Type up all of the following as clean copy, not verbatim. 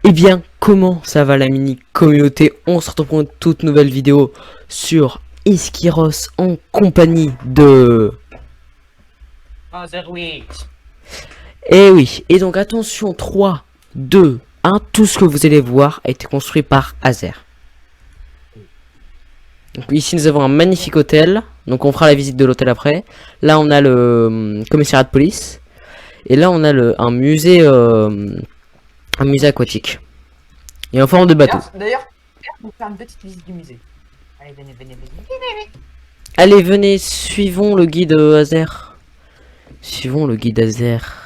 Eh bien, comment ça va la mini communauté? On se retrouve pour une toute nouvelle vidéo sur Iskiros en compagnie de... Otherwich. Eh oui, et donc attention, 3, 2, 1, tout ce que vous allez voir a été construit par Azer. Donc ici nous avons un magnifique hôtel, donc on fera la visite de l'hôtel après. Là on a le commissariat de police, et là on a un musée aquatique. Et en forme de bateau. D'ailleurs, on va faire une petite visite du musée. Allez, venez, venez, venez. Allez, venez, suivons le guide Azer. Suivons le guide Azer.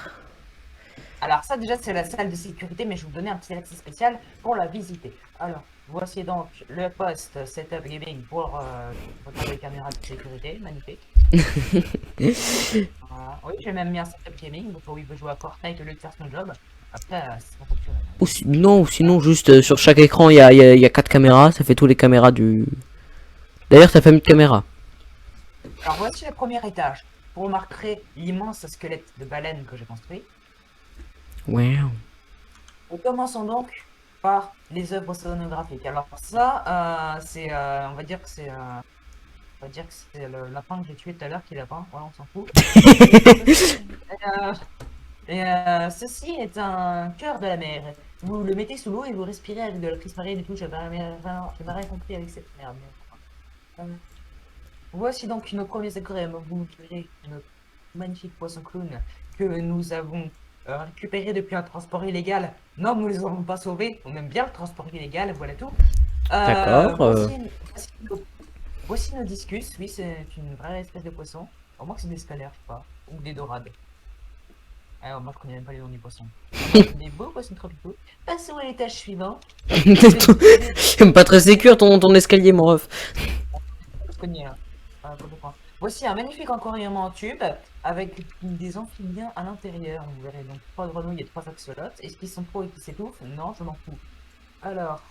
Alors ça déjà c'est la salle de sécurité, mais je vais vous donner un petit accès spécial pour la visiter. Alors, voici donc le poste setup gaming pour regarder les caméras de sécurité, magnifique. Voilà. Oui, j'ai même mis un setup gaming pour il veut jouer à Fortnite au lieu de faire son job. Après, c'est pas fonctionnel. Non, ou sinon juste sur chaque écran il y a 4 caméras, ça fait tous les caméras du... D'ailleurs ça fait une caméra. Alors voici le premier étage. Vous remarquerez l'immense squelette de baleine que j'ai construit. Wow. Nous commençons donc par les œuvres sonographiques. Alors ça, c'est, on va dire que c'est, le lapin que j'ai tué tout à l'heure qui est lapin. Voilà, on s'en fout. Ceci est un cœur de la mer. Vous le mettez sous l'eau et vous respirez avec de la prismarine et tout. J'avais rien compris avec cette merde. Voici donc nos premiers aquariums. Vous verrez notre magnifique poisson clown que nous avons récupéré depuis un transport illégal. Non, nous ne les avons pas sauvés. On aime bien le transport illégal, voilà tout. D'accord. Voici nos discus. Oui, c'est une vraie espèce de poisson. Au moins que c'est des scalaires, je sais pas. Ou des dorades. Alors, moi, je connais même pas les noms des poissons. Des beaux poissons tropicaux. Passons à l'étage suivant. J'aime pas très sécure ton escalier mon ref. Je connais, hein. Complètement. Voici un magnifique aquarium en tube avec des amphibiens à l'intérieur. Vous verrez donc 3 grenouilles et 3 axolotes. Est-ce qu'ils sont pro et qu'ils s'étouffent? Non, je m'en fous. Alors,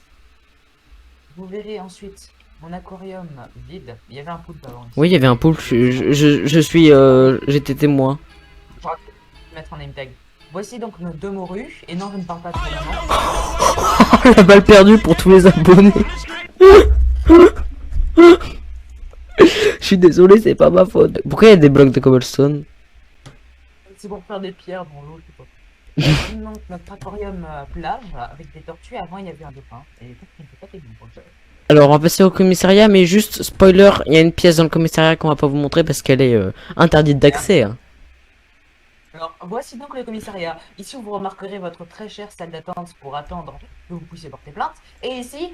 vous verrez ensuite mon aquarium vide. Il y avait un poulpe avant ici. Oui, il y avait un poulpe, j'étais témoin. Je vais mettre un name tag. Voici donc nos 2 morues. Et non, je ne parle pas trop maintenant. La balle perdue pour tous les abonnés. Je suis désolé, c'est pas ma faute. Pourquoi il y a des blocs de cobblestone? C'est pour faire des pierres dans l'eau, je sais pas. Donc, notre aquarium plage avec des tortues. Avant, il y avait un dauphin. Et peut-être qu'il ne fait pas terrible pour le jeu. Alors on va passer au commissariat, mais juste spoiler, il y a une pièce dans le commissariat qu'on va pas vous montrer parce qu'elle est interdite d'accès. Hein. Alors, voici donc le commissariat. Ici, vous remarquerez votre très chère salle d'attente pour attendre que vous puissiez porter plainte. Et ici,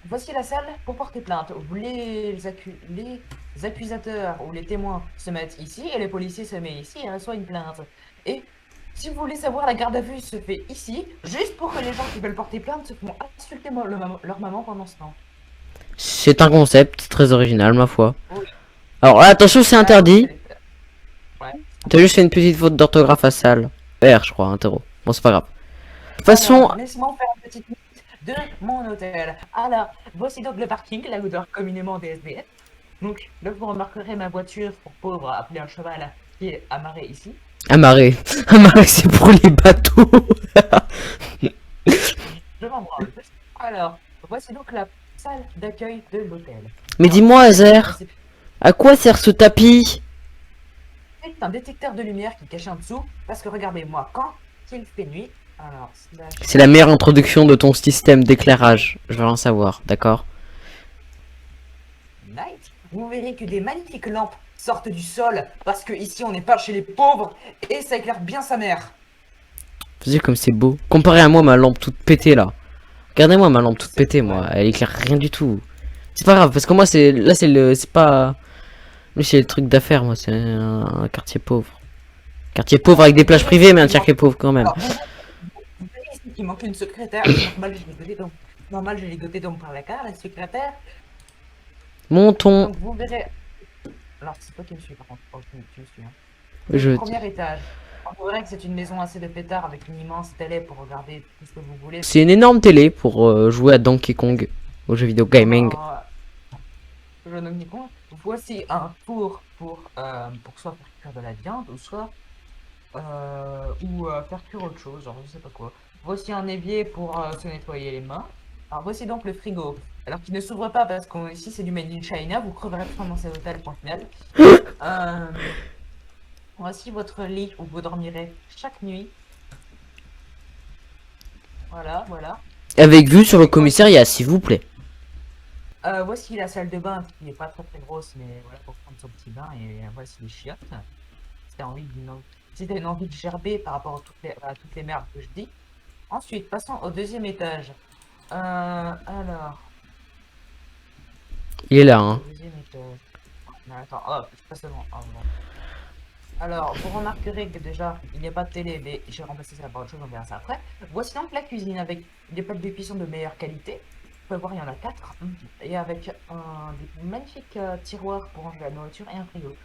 voici la salle pour porter plainte. Les accusateurs ou les témoins se mettent ici et les policiers se mettent ici et reçoivent une plainte. Et si vous voulez savoir, la garde à vue se fait ici, juste pour que les gens qui veulent porter plainte se font insulter leur maman pendant ce temps. C'est un concept très original, ma foi. Oui. Alors attention, c'est interdit. Ouais. T'as juste fait une petite faute d'orthographe à salle. R, je crois, interro. Bon, c'est pas grave. De toute façon, Laisse-moi faire une petite minute de mon hôtel. Alors, voici donc le parking, la odeur communément des SDF. Donc, là, vous remarquerez ma voiture pour pauvre, appelée un cheval, qui est amarrée ici. amarré. Amarré, c'est pour les bateaux. Je m'en branle. Alors, voici donc la salle d'accueil de l'hôtel. Mais dis-moi, Azer, à quoi sert ce tapis? C'est un détecteur de lumière qui est caché en dessous, parce que regardez-moi, quand il fait nuit, alors, C'est la meilleure introduction de ton système d'éclairage. Je veux en savoir, d'accord? night, vous verrez que des magnifiques lampes sortent du sol, parce que ici on n'est pas chez les pauvres, et ça éclaire bien sa mère. Vous savez comme c'est beau. Comparé à moi, ma lampe toute pétée là. Regardez-moi ma lampe toute pétée, moi. Elle éclaire rien du tout. C'est pas grave, parce que moi, c'est là, c'est pas. Lui, c'est le truc d'affaires, moi. C'est un quartier pauvre. Quartier pauvre avec des plages privées, mais un quartier pauvre quand même. Alors, vous verrez ici qu'il manque une secrétaire. Normal, je l'ai doté donc par la carte, la secrétaire. Montons. Donc vous verrez. Alors, c'est toi qui me suis par contre. Oh, tu me suis. Hein. Je... Premier étage. Vous verrez que c'est une maison assez de pétard avec une immense télé pour regarder tout ce que vous voulez. C'est une énorme télé pour jouer à Donkey Kong, aux jeux vidéo gaming. Je ne m'y compte. Voici un four pour soit faire cuire de la viande ou soit ou faire cuire autre chose, genre je sais pas quoi. Voici un évier pour se nettoyer les mains. Alors voici donc le frigo. Alors qu'il ne s'ouvre pas parce que ici c'est du made in China, vous creverez de faim dans cet hôtel, point final. Euh, Voici votre lit où vous dormirez chaque nuit. Voilà, voilà. Avec vue sur le Et voici, commissariat, s'il vous plaît. voici la salle de bain qui n'est pas très très grosse, mais voilà, pour prendre son petit bain. Et voici les chiottes. Si t'as envie si t'as une envie de gerber par rapport à toutes les merdes que je dis. Ensuite, passons au deuxième étage. Alors, Il est là, hein. au deuxième étage. Mais attends, hop, je passe devant. Ah, bon. Alors, vous remarquerez que déjà, il n'y a pas de télé, mais j'ai remplacé ça par autre chose, on verra ça après. Voici donc la cuisine avec des plaques de cuisson de meilleure qualité. Vous pouvez voir, il y en a 4. Et avec des magnifiques tiroirs pour ranger la nourriture et un frigo.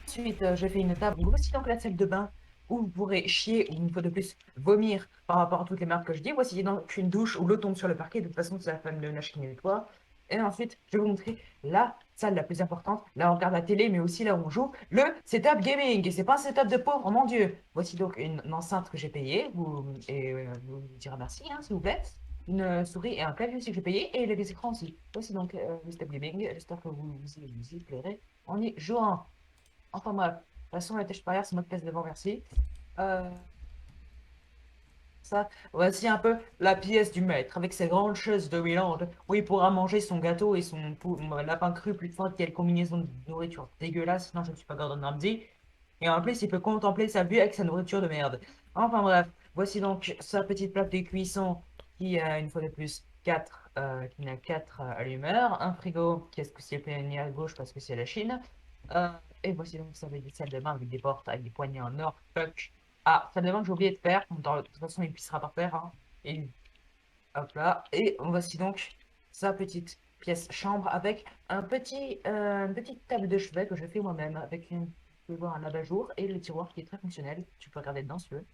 Ensuite, je fais une table. Voici donc la salle de bain où vous pourrez chier ou une fois de plus vomir par rapport à toutes les marques que je dis. Voici donc une douche où l'eau tombe sur le parquet. De toute façon, c'est la femme de ménage qui nettoie. Et ensuite, je vais vous montrer la salle la plus importante. Là, on regarde la télé, mais aussi là où on joue. Le setup gaming. Et c'est pas un setup de pauvre, mon Dieu. Voici donc une enceinte que j'ai payée. Vous me direz merci, hein, s'il vous plaît. Une souris et un clavier aussi que j'ai payé. Et les écrans aussi. Voici donc le setup gaming. J'espère que vous y plairez. On y jouant. Enfin bref, de toute façon, la tâche barrière, c'est moi qui passe devant, merci. Euh, Ça, voici un peu la pièce du maître, avec ses grandes chaises de Hollande, où il pourra manger son gâteau et son lapin cru plus fort, quelle combinaison de nourriture dégueulasse, sinon je ne suis pas Gordon Ramsay. Et en plus, il peut contempler sa vue avec sa nourriture de merde. Enfin bref, voici donc sa petite plaque de cuisson qui a une fois de plus qui n'a quatre allumeurs, un frigo qui est ce qui est à gauche parce que c'est la Chine. Euh, et voici donc sa petite salle de bain avec des portes avec des poignées en or. Fuck. Ah, salle de bain que j'ai oublié de faire. De toute façon, il sera par terre, hein. Et hop là. Et voici donc sa petite pièce chambre avec une petite table de chevet que je fais moi-même avec tu peux voir un abat-jour et le tiroir qui est très fonctionnel. Tu peux regarder dedans si tu veux.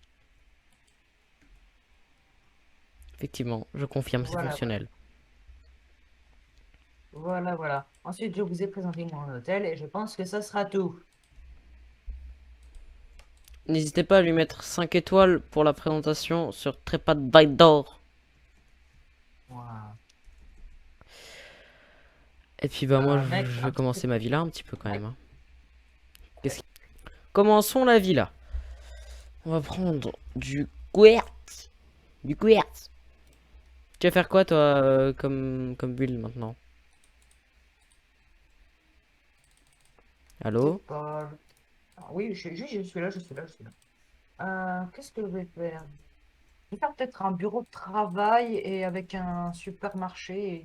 Effectivement, je confirme, c'est Voilà, voilà. fonctionnel. Voilà, voilà. Ensuite, je vous ai présenté mon hôtel et je pense que ça sera tout. N'hésitez pas à lui mettre 5 étoiles pour la présentation sur TripAdvisor. Voilà. Et puis bah moi Mec, je un vais petit peu. commencer ma villa un petit peu quand Ouais, même, hein. ouais. Commençons la villa. On va prendre du quartz. Du quartz. Tu vas faire quoi toi comme build maintenant? C'est Allô? pas. Ah oui, je suis là, je suis là, je suis là. Qu'est-ce que je vais faire? Je vais faire peut-être un bureau de travail et avec un supermarché.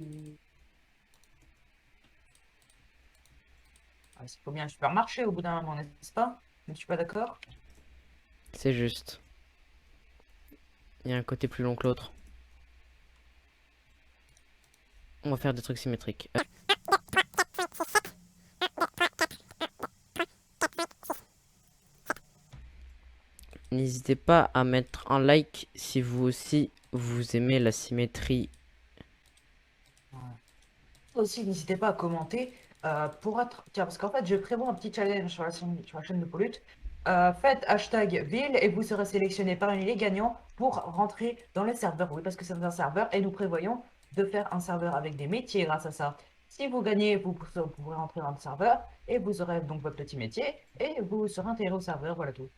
Ah, il faut bien un supermarché au bout d'un moment, n'est-ce pas? Ne suis pas d'accord? C'est juste. Il y a un côté plus long que l'autre. On va faire des trucs symétriques. N'hésitez pas à mettre un like si vous aussi vous aimez la symétrie. Ouais. Aussi, n'hésitez pas à commenter pour être. Tiens, parce qu'en fait, je prévois un petit challenge sur la chaîne de Pollute. Faites hashtag ville et vous serez sélectionné parmi les gagnants pour rentrer dans le serveur. Oui, parce que c'est un serveur et nous prévoyons de faire un serveur avec des métiers grâce à ça. Si vous gagnez, vous pourrez rentrer dans le serveur et vous aurez donc votre petit métier et vous serez intégré au serveur. Voilà tout.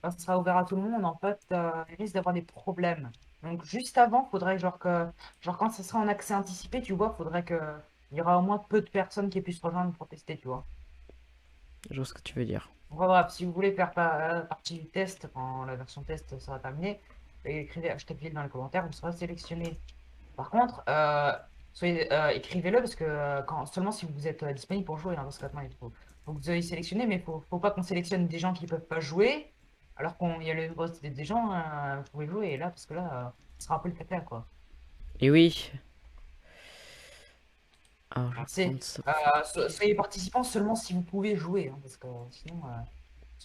Quand ce sera ouvert à tout le monde, en fait, il risque d'avoir des problèmes. Donc, juste avant, faudrait genre quand ce sera en accès anticipé, tu vois, faudrait que il y aura au moins peu de personnes qui puissent rejoindre pour tester, tu vois. Je vois ce que tu veux dire. Enfin, bref, si vous voulez faire partie du test, quand la version test sera terminée, écrivez hashtag ville dans les commentaires, vous serez sélectionné. Par contre, écrivez-le parce que seulement si vous êtes disponible pour jouer, hein, dans ce cas-là, faut que vous soyez sélectionné, mais faut pas qu'on sélectionne des gens qui peuvent pas jouer, alors qu'il y a le reste des gens, vous pouvez jouer, et là, parce que là, ce sera un peu le caca, quoi. Et oui. Alors je vais Alors, prendre ça. soyez participants seulement si vous pouvez jouer, hein, parce que sinon,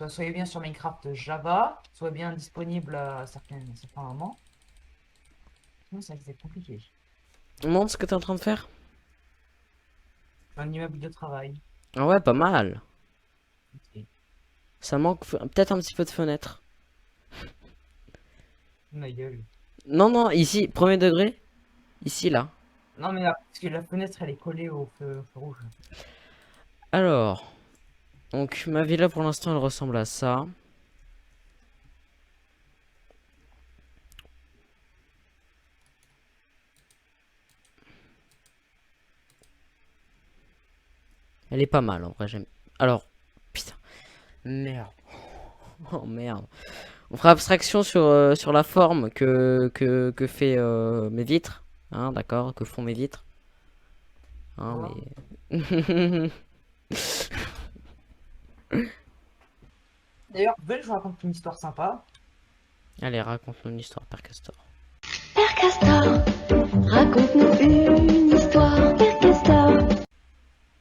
soyez bien sur Minecraft Java, soyez bien disponible à certains moments, sinon ça va être compliqué. On montre ce que t'es en train de faire? Un immeuble de travail. Ah ouais, pas mal. Ok. Ça manque peut-être un petit peu de fenêtre. Ma gueule. Non, non, ici, premier degré. Ici, là. Non, mais là, parce que la fenêtre, elle est collée au feu rouge. Alors, donc ma villa pour l'instant elle ressemble à ça. Elle est pas mal en vrai, j'aime. Alors, putain, merde. Oh merde. On fera abstraction sur la forme que fait mes vitres. Hein, d'accord, que font mes vitres. Hein, Voilà. mais. D'ailleurs, vous voulez que je vous raconte une histoire sympa? Allez, raconte-nous une histoire, Père Castor. Père Castor, raconte-nous une histoire, Père Castor.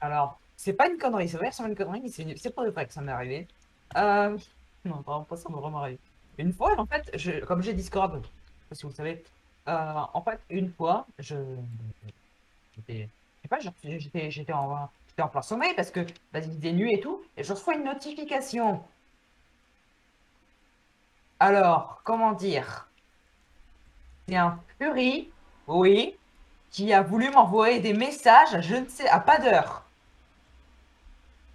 Alors, c'est pas une connerie, c'est vrai que c'est une connerie, mais c'est pas vrai que ça m'est arrivé. Euh... Non, pas ça m'est vraiment arrivé. Une fois, en fait, comme j'ai Discord, je sais pas si vous le savez, en fait, une fois, je sais pas, j'étais en plein sommeil parce que, vas-y, il faisait nuit et tout, et je reçois une notification. Alors, comment dire? C'est un Fury, oui, qui a voulu m'envoyer des messages, je ne sais, à pas d'heure.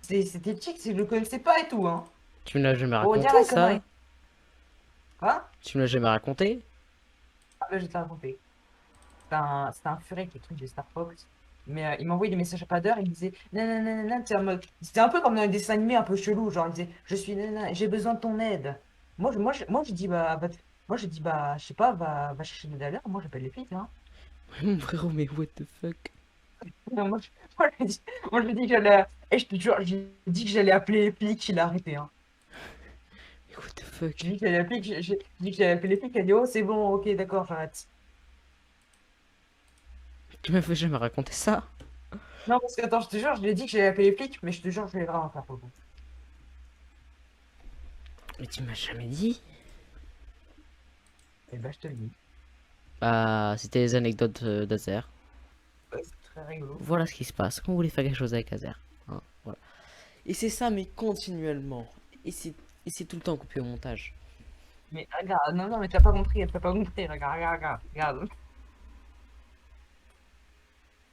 C'était chic, je le connaissais pas et tout, hein. Tu me l'as jamais Pour vous dire raconté la ça? connerie. Hein? Tu me l'as jamais raconté? Ah, bah, je vais te la raconter. C'était un Fury qui est truc de Star Fox. Mais il m'envoyait des messages à pas d'heure, il me disait nanana, tu sais, en mode. C'était un peu comme dans les dessins animés un peu chelou, genre il disait je suis nanana, j'ai besoin de ton aide. Moi je dis moi je dis bah je sais pas, va chercher une aide à l'heure, moi j'appelle les flics, hein. Mon frérot, mais what the fuck? Non, moi, je lui ai dit que j'allais. Et je te jure, j'ai dit que j'allais appeler les flics, il a arrêté, hein. Mais what the fuck? J'ai dit que j'allais appeler, j'ai dit que j'allais appeler les flics, elle a dit oh c'est bon, ok d'accord, j'arrête. Tu m'as fait jamais raconter ça? Non parce que attends, je te jure, je lui ai dit que j'allais appeler les flics, mais je te jure, je vais vraiment faire pour le coup. Mais tu m'as jamais dit? Et bah je te le dis. Bah, c'était les anecdotes d'Azer. Ouais, c'est très rigolo. Voilà ce qui se passe quand vous voulez faire quelque chose avec Azer. Hein, voilà. Et c'est ça, mais continuellement. Et c'est tout le temps coupé au montage. Mais regarde, non, non, mais t'as pas compris, regarde.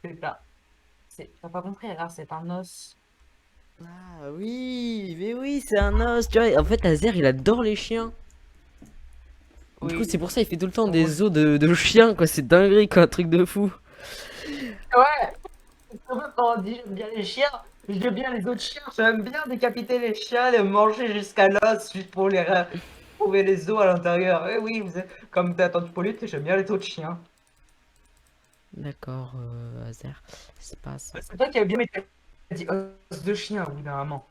C'est ça. T'as pas compris, regarde, c'est un os. Ah oui, mais oui, c'est un os, tu vois. En fait, Azer, il adore les chiens. Du coup, Oui. c'est pour ça il fait tout le temps Ah, des os de chiens, quoi. C'est dinguerie, quoi. Un truc de fou. ouais, c'est un peu quand on dit j'aime bien les chiens, j'aime bien les autres chiens, j'aime bien décapiter les chiens, les manger jusqu'à l'os, juste pour trouver les os à l'intérieur. Eh oui, comme t'as entendu Paulette, j'aime bien les autres chiens. D'accord, Azer. C'est pas ça. C'est toi qui as bien mis, t'as dit os de chien au bout d'un moment.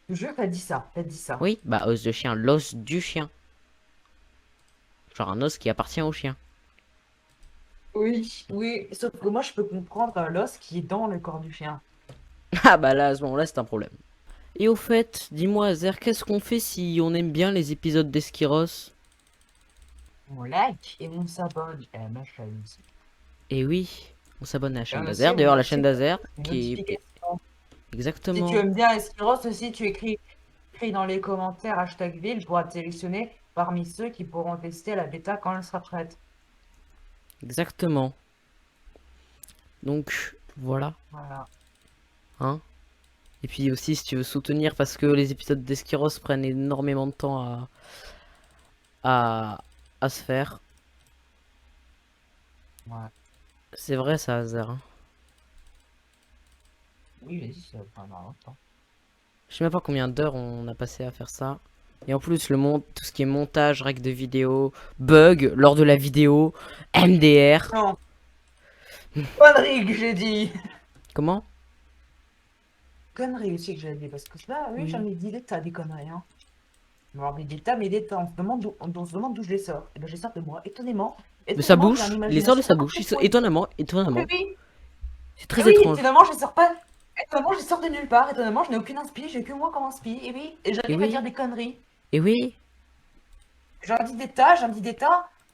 Je te jure, t'as dit ça. Oui, bah, os de chien, l'os du chien. Genre un os qui appartient au chien. Oui, oui, sauf que moi je peux comprendre l'os qui est dans le corps du chien. Ah bah là, à ce moment-là, c'est un problème. Et au fait, dis-moi, Azer, qu'est-ce qu'on fait si on aime bien les épisodes d'Esquiros? On like et on s'abonne à ma chaîne aussi. Et oui, on s'abonne à la chaîne Aussi, d'Azer. on D'ailleurs, a la aussi chaîne d'Azer, une qui est notification. Si exactement. tu aimes bien Esquiros aussi, tu écris dans les commentaires hashtag ville pour être sélectionné parmi ceux qui pourront tester la bêta quand elle sera prête. Exactement. Donc, voilà. Voilà. Hein. Et puis aussi, si tu veux soutenir, parce que les épisodes d'Esquiros prennent énormément de temps à se faire. Ouais. C'est vrai, ça, Azer. Hein. Oui, vas-y, ça va prendre longtemps. Je sais même pas combien d'heures on a passé à faire ça. Et en plus, tout ce qui est montage, règles de vidéo, bug lors de la vidéo, MDR. Non, connerie que j'ai dit. Comment? Connerie aussi que j'ai dit, parce que là, oui, Oui. j'en ai dit des tas des conneries, hein. Alors, des tas, on se demande d'où je les sors. Et ben, je les sors de moi, étonnamment. De sa Étonnamment, bouche. j'ai une Il les sort de sa imagination bouche. incroyable. Étonnamment, Oui, étonnamment. oui. C'est très Oui, étrange. étonnamment, je sors pas. Étonnamment, je sors de nulle part. Étonnamment, je n'ai aucune inspi. J'ai que moi comme inspi. Et oui, et Et j'arrive à oui. dire des conneries. Et oui. J'en dis des tas.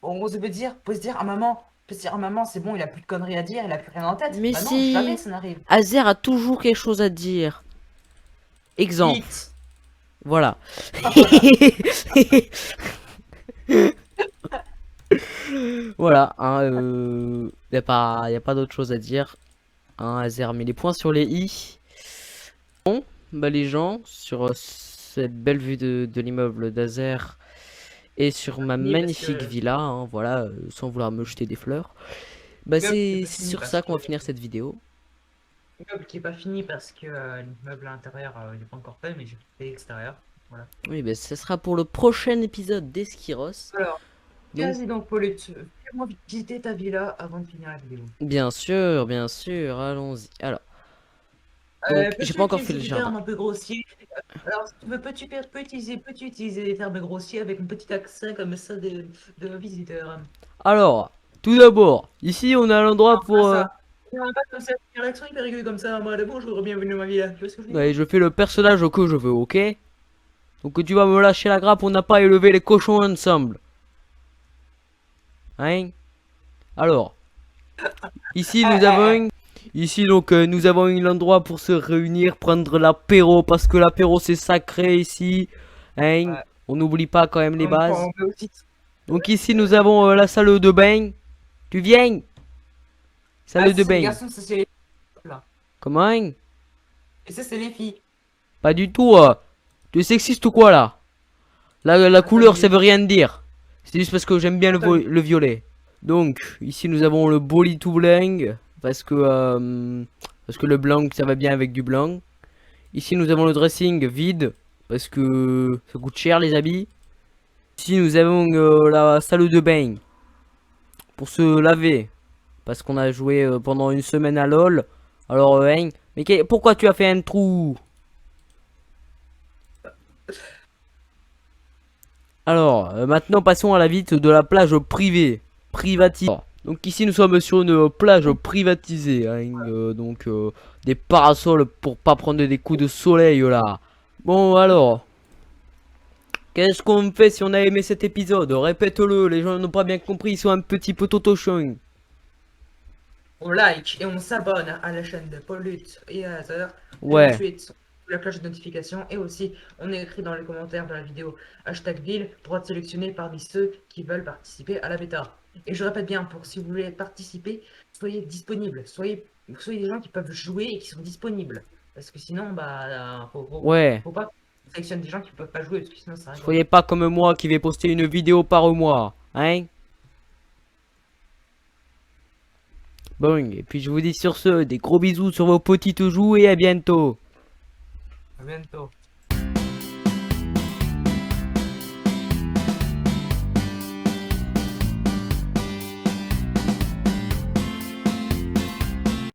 On se peut se dire, ah maman, c'est bon, il a plus de conneries à dire, il a plus rien en tête. Mais Bah non, jamais si. ça n'arrive. Azer a toujours quelque chose à dire. Exemple. Vite. Voilà. Voilà, hein, y a pas d'autre chose à dire. Hein, Azer met les points sur les i. Bon, bah les gens, sur cette belle vue de l'immeuble d'Azer et sur ma fini parce magnifique que villa, hein, voilà, sans vouloir me jeter des fleurs. Bah c'est pas c'est fini sur parce ça que qu'on va finir cette vidéo. l'immeuble qui est pas fini parce que l'immeuble à l'intérieur il n'est pas encore fait, mais j'ai fait l'extérieur. Voilà. Oui, bah ce sera pour le prochain épisode d'Esquiros. Alors, Donc, vas-y donc Paulette, fais-moi visiter ta villa avant de finir la vidéo. bien sûr, allons-y. Alors, donc, j'ai pas Peux-tu encore fait utiliser le des jardin. termes un peu grossiers? Alors, si tu veux, peux utiliser des termes grossiers avec un petit accent comme ça de visiteur? Alors, tout d'abord, ici on a l'endroit Non, pas pour... ça. Non, pas comme ça. Un accent hyper aigu comme ça, en mode bonjour, bienvenue dans ma villa. Tu vois ce que je veux dire? Ouais, je fais le personnage que je veux, ok? Donc tu vas me lâcher la grappe, on n'a pas élevé les cochons ensemble. Hein? Alors, ici nous avons... Ici donc nous avons l'endroit pour se réunir, prendre l'apéro, parce que l'apéro c'est sacré ici. Hein? Ouais. On n'oublie pas quand même les bases. On peut aussi. Donc ici nous avons la salle de bain. Tu viens? Ah, Salle ça, de c'est les bain. garçons, ça, c'est les filles, là. Comment? Et ça, c'est les filles. Pas du tout. Tu es sexiste ou quoi là? La couleur ça veut rien dire. C'est juste parce que j'aime bien le violet. Donc ici nous avons le boli tout blanc. Parce que le blanc ça va bien avec du blanc. Ici nous avons le dressing vide. Parce que ça coûte cher les habits. Ici nous avons la salle de bain. Pour se laver. Parce qu'on a joué pendant une semaine à LOL. Alors hein. Mais pourquoi tu as fait un trou? Alors, maintenant passons à la visite de la plage privée. Privatisée. Donc ici nous sommes sur une plage privatisée. Hein, des parasols pour pas prendre des coups de soleil là. Bon alors. Qu'est-ce qu'on fait si on a aimé cet épisode? Répète-le, les gens n'ont pas bien compris, ils sont un petit peu totochons. On like et on s'abonne à la chaîne de Paulette et à Heather. Et Ouais. ensuite, la cloche de notification. Et aussi, on est écrit dans les commentaires de la vidéo hashtag ville pour être sélectionné parmi ceux qui veulent participer à la bêta. Et je répète bien, pour si vous voulez participer, soyez disponibles. Soyez des gens qui peuvent jouer et qui sont disponibles. Parce que sinon, bah, Ouais. faut pas sélectionner des gens qui peuvent pas jouer, parce que sinon ça rigole. Soyez pas comme moi qui vais poster une vidéo par mois. Hein? Bon, et puis je vous dis sur ce, des gros bisous sur vos petites joues et à bientôt. À bientôt.